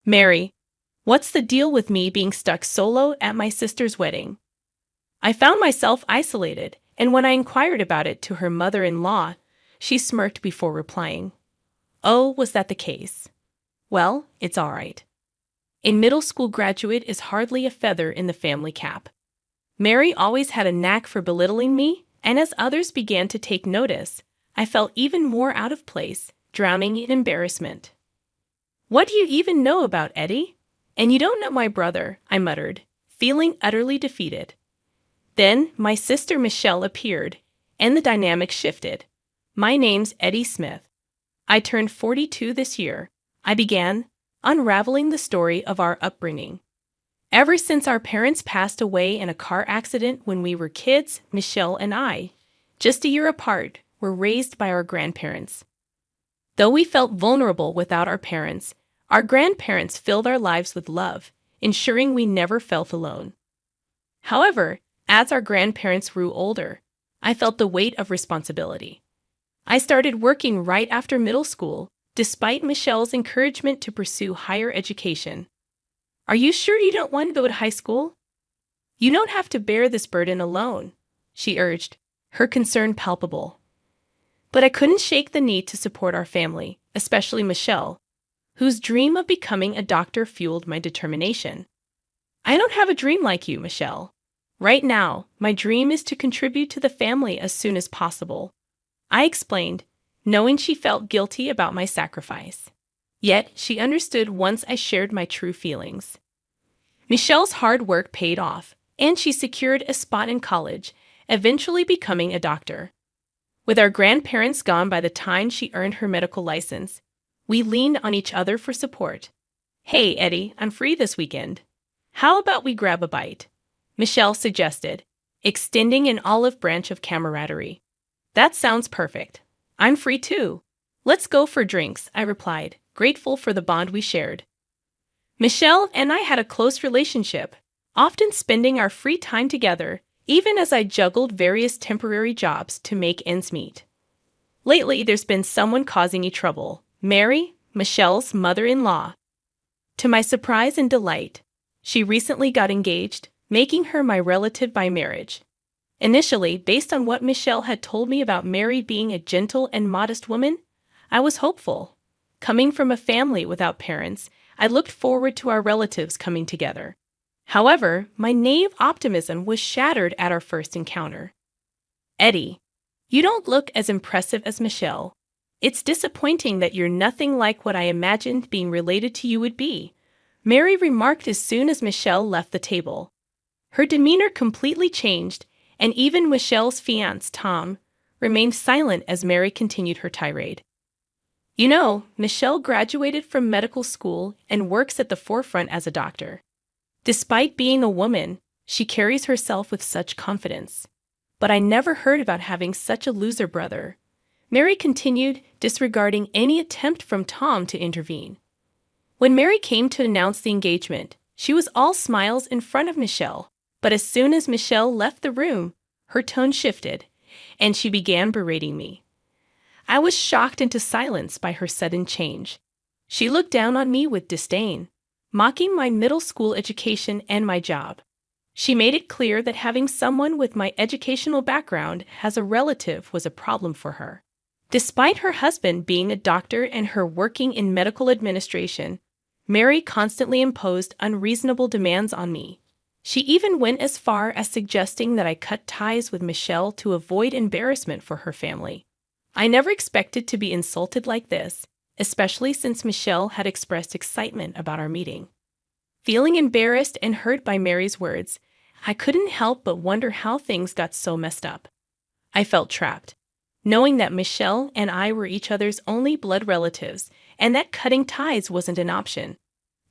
Mary, what's the deal with me being stuck solo at my sister's wedding? I found myself isolated, and when I inquired about it to her mother-in-law, she smirked before replying. Oh, was that the case? Well, it's all right. A middle school graduate is hardly a feather in the family cap. Mary always had a knack for belittling me, and as others began to take notice, I felt even more out of place, drowning in embarrassment. What do you even know about Eddie? And you don't know my brother, I muttered, feeling utterly defeated. Then my sister Michelle appeared, and the dynamic shifted. My name's Eddie Smith. I turned 42 this year. I began unraveling the story of our upbringing. Ever since our parents passed away in a car accident when we were kids, Michelle and I, just a year apart, were raised by our grandparents. Though we felt vulnerable without our parents, our grandparents filled our lives with love, ensuring we never felt alone. However, as our grandparents grew older, I felt the weight of responsibility. I started working right after middle school, despite Michelle's encouragement to pursue higher education. Are you sure you don't want to go to high school? You don't have to bear this burden alone, she urged, her concern palpable. But I couldn't shake the need to support our family, especially Michelle, whose dream of becoming a doctor fueled my determination. I don't have a dream like you, Michelle. Right now, my dream is to contribute to the family as soon as possible, I explained, knowing she felt guilty about my sacrifice. Yet, she understood once I shared my true feelings. Michelle's hard work paid off, and she secured a spot in college, eventually becoming a doctor. With our grandparents gone by the time she earned her medical license, we leaned on each other for support. Hey, Eddie, I'm free this weekend. How about we grab a bite? Michelle suggested, extending an olive branch of camaraderie. That sounds perfect. I'm free too. Let's go for drinks, I replied, grateful for the bond we shared. Michelle and I had a close relationship, often spending our free time together, even as I juggled various temporary jobs to make ends meet. Lately, there's been someone causing me trouble, Mary, Michelle's mother-in-law. To my surprise and delight, she recently got engaged, making her my relative by marriage. Initially, based on what Michelle had told me about Mary being a gentle and modest woman, I was hopeful. Coming from a family without parents, I looked forward to our relatives coming together. However, my naive optimism was shattered at our first encounter. Eddie, you don't look as impressive as Michelle. It's disappointing that you're nothing like what I imagined being related to you would be, Mary remarked as soon as Michelle left the table. Her demeanor completely changed, and even Michelle's fiancé, Tom, remained silent as Mary continued her tirade. You know, Michelle graduated from medical school and works at the forefront as a doctor. Despite being a woman, she carries herself with such confidence. But I never heard about having such a loser brother. Mary continued, disregarding any attempt from Tom to intervene. When Mary came to announce the engagement, she was all smiles in front of Michelle. But as soon as Michelle left the room, her tone shifted, and she began berating me. I was shocked into silence by her sudden change. She looked down on me with disdain, mocking my middle school education and my job. She made it clear that having someone with my educational background as a relative was a problem for her. Despite her husband being a doctor and her working in medical administration, Mary constantly imposed unreasonable demands on me. She even went as far as suggesting that I cut ties with Michelle to avoid embarrassment for her family. I never expected to be insulted like this, especially since Michelle had expressed excitement about our meeting. Feeling embarrassed and hurt by Mary's words, I couldn't help but wonder how things got so messed up. I felt trapped, knowing that Michelle and I were each other's only blood relatives and that cutting ties wasn't an option.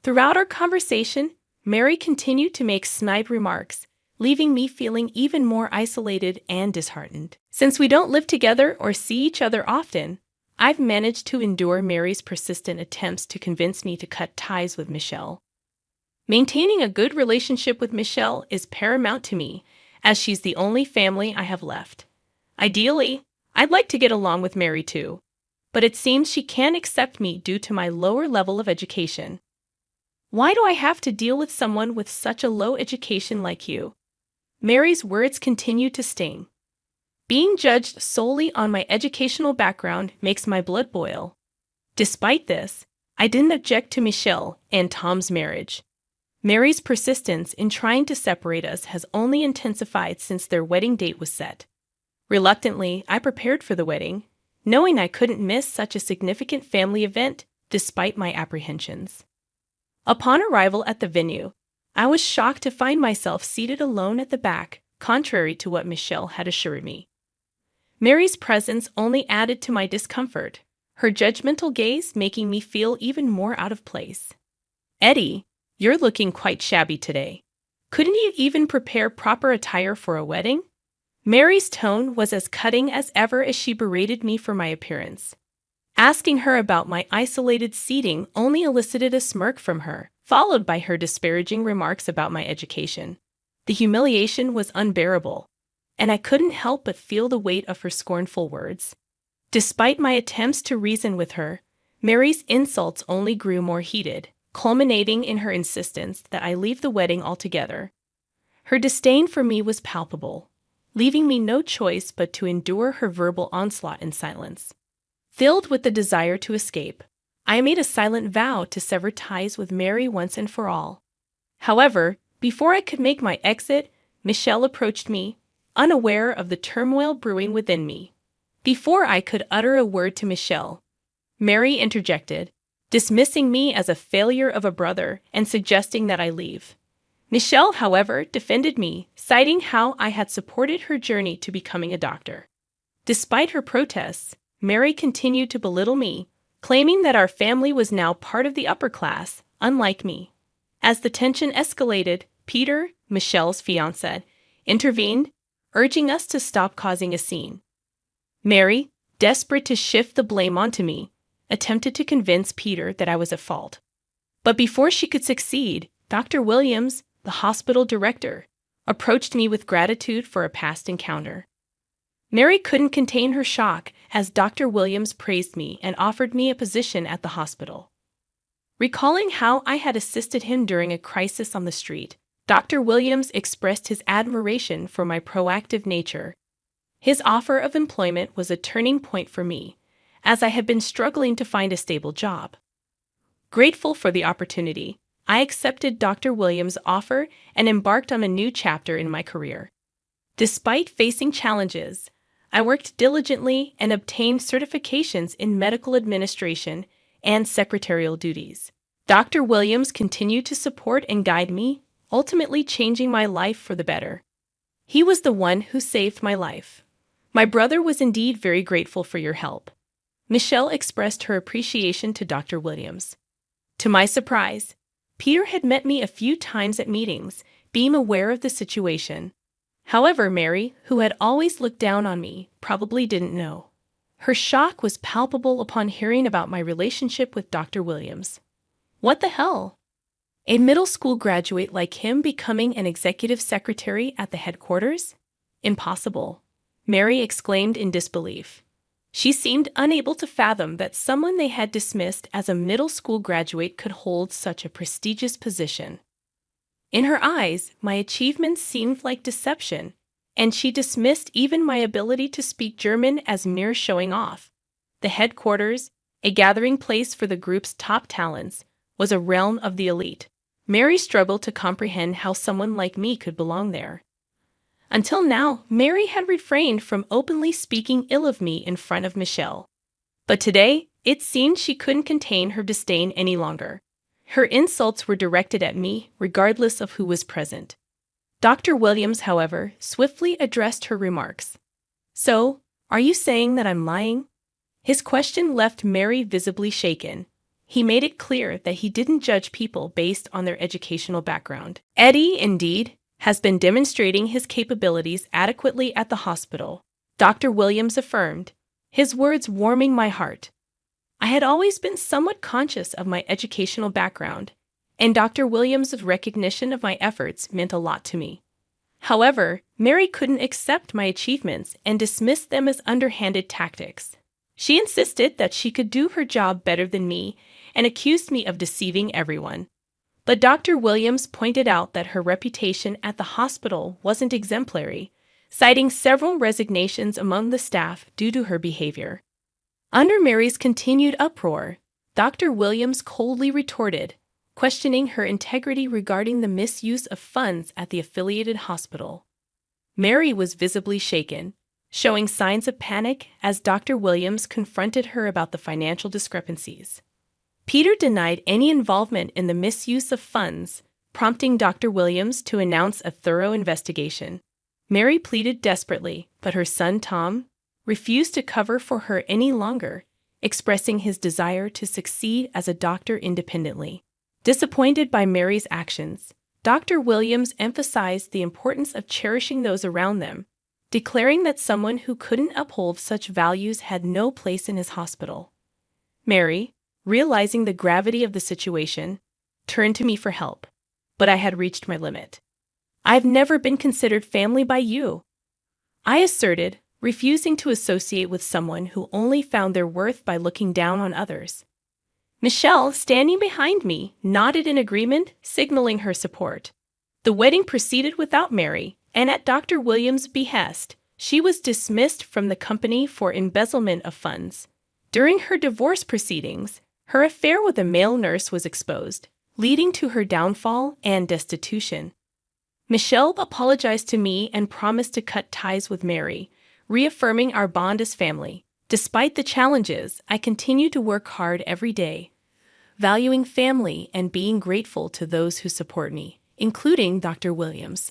Throughout our conversation, Mary continued to make snide remarks, leaving me feeling even more isolated and disheartened. Since we don't live together or see each other often, I've managed to endure Mary's persistent attempts to convince me to cut ties with Michelle. Maintaining a good relationship with Michelle is paramount to me, as she's the only family I have left. Ideally, I'd like to get along with Mary too, but it seems she can't accept me due to my lower level of education. Why do I have to deal with someone with such a low education like you? Mary's words continued to sting. Being judged solely on my educational background makes my blood boil. Despite this, I didn't object to Michelle and Tom's marriage. Mary's persistence in trying to separate us has only intensified since their wedding date was set. Reluctantly, I prepared for the wedding, knowing I couldn't miss such a significant family event despite my apprehensions. Upon arrival at the venue, I was shocked to find myself seated alone at the back, contrary to what Michelle had assured me. Mary's presence only added to my discomfort, her judgmental gaze making me feel even more out of place. Eddie, you're looking quite shabby today. Couldn't you even prepare proper attire for a wedding? Mary's tone was as cutting as ever as she berated me for my appearance. Asking her about my isolated seating only elicited a smirk from her, followed by her disparaging remarks about my education. The humiliation was unbearable, and I couldn't help but feel the weight of her scornful words. Despite my attempts to reason with her, Mary's insults only grew more heated, culminating in her insistence that I leave the wedding altogether. Her disdain for me was palpable, leaving me no choice but to endure her verbal onslaught in silence. Filled with the desire to escape, I made a silent vow to sever ties with Mary once and for all. However, before I could make my exit, Michelle approached me, unaware of the turmoil brewing within me. Before I could utter a word to Michelle, Mary interjected, dismissing me as a failure of a brother and suggesting that I leave. Michelle, however, defended me, citing how I had supported her journey to becoming a doctor. Despite her protests, Mary continued to belittle me, claiming that our family was now part of the upper class, unlike me. As the tension escalated, Peter, Michelle's fiancé, intervened, urging us to stop causing a scene. Mary, desperate to shift the blame onto me, attempted to convince Peter that I was at fault. But before she could succeed, Dr. Williams, the hospital director, approached me with gratitude for a past encounter. Mary couldn't contain her shock as Dr. Williams praised me and offered me a position at the hospital. Recalling how I had assisted him during a crisis on the street, Dr. Williams expressed his admiration for my proactive nature. His offer of employment was a turning point for me, as I had been struggling to find a stable job. Grateful for the opportunity, I accepted Dr. Williams' offer and embarked on a new chapter in my career. Despite facing challenges, I worked diligently and obtained certifications in medical administration and secretarial duties. Dr. Williams continued to support and guide me, ultimately changing my life for the better. He was the one who saved my life. My brother was indeed very grateful for your help. Michelle expressed her appreciation to Dr. Williams. To my surprise, Peter had met me a few times at meetings, being aware of the situation. However, Mary, who had always looked down on me, probably didn't know. Her shock was palpable upon hearing about my relationship with Dr. Williams. What the hell? A middle school graduate like him becoming an executive secretary at the headquarters? Impossible, Mary exclaimed in disbelief. She seemed unable to fathom that someone they had dismissed as a middle school graduate could hold such a prestigious position. In her eyes, my achievements seemed like deception, and she dismissed even my ability to speak German as mere showing off. The headquarters, a gathering place for the group's top talents, was a realm of the elite. Mary struggled to comprehend how someone like me could belong there. Until now, Mary had refrained from openly speaking ill of me in front of Michelle. But today, it seemed she couldn't contain her disdain any longer. Her insults were directed at me, regardless of who was present. Dr. Williams, however, swiftly addressed her remarks. So, are you saying that I'm lying? His question left Mary visibly shaken. He made it clear that he didn't judge people based on their educational background. Eddie, indeed, has been demonstrating his capabilities adequately at the hospital, Dr. Williams affirmed, his words warming my heart. I had always been somewhat conscious of my educational background, and Dr. Williams' recognition of my efforts meant a lot to me. However, Mary couldn't accept my achievements and dismissed them as underhanded tactics. She insisted that she could do her job better than me and accused me of deceiving everyone. But Dr. Williams pointed out that her reputation at the hospital wasn't exemplary, citing several resignations among the staff due to her behavior. Under Mary's continued uproar, Dr. Williams coldly retorted, questioning her integrity regarding the misuse of funds at the affiliated hospital. Mary was visibly shaken, showing signs of panic as Dr. Williams confronted her about the financial discrepancies. Peter denied any involvement in the misuse of funds, prompting Dr. Williams to announce a thorough investigation. Mary pleaded desperately, but her son Tom refused to cover for her any longer, expressing his desire to succeed as a doctor independently. Disappointed by Mary's actions, Dr. Williams emphasized the importance of cherishing those around them, declaring that someone who couldn't uphold such values had no place in his hospital. Mary, realizing the gravity of the situation, turned to me for help, but I had reached my limit. "I've never been considered family by you," I asserted, refusing to associate with someone who only found their worth by looking down on others. Michelle, standing behind me, nodded in agreement, signaling her support. The wedding proceeded without Mary, and at Dr. Williams' behest, she was dismissed from the company for embezzlement of funds. During her divorce proceedings, her affair with a male nurse was exposed, leading to her downfall and destitution. Michelle apologized to me and promised to cut ties with Mary, reaffirming our bond as family. Despite the challenges, I continue to work hard every day, valuing family and being grateful to those who support me, including Dr. Williams.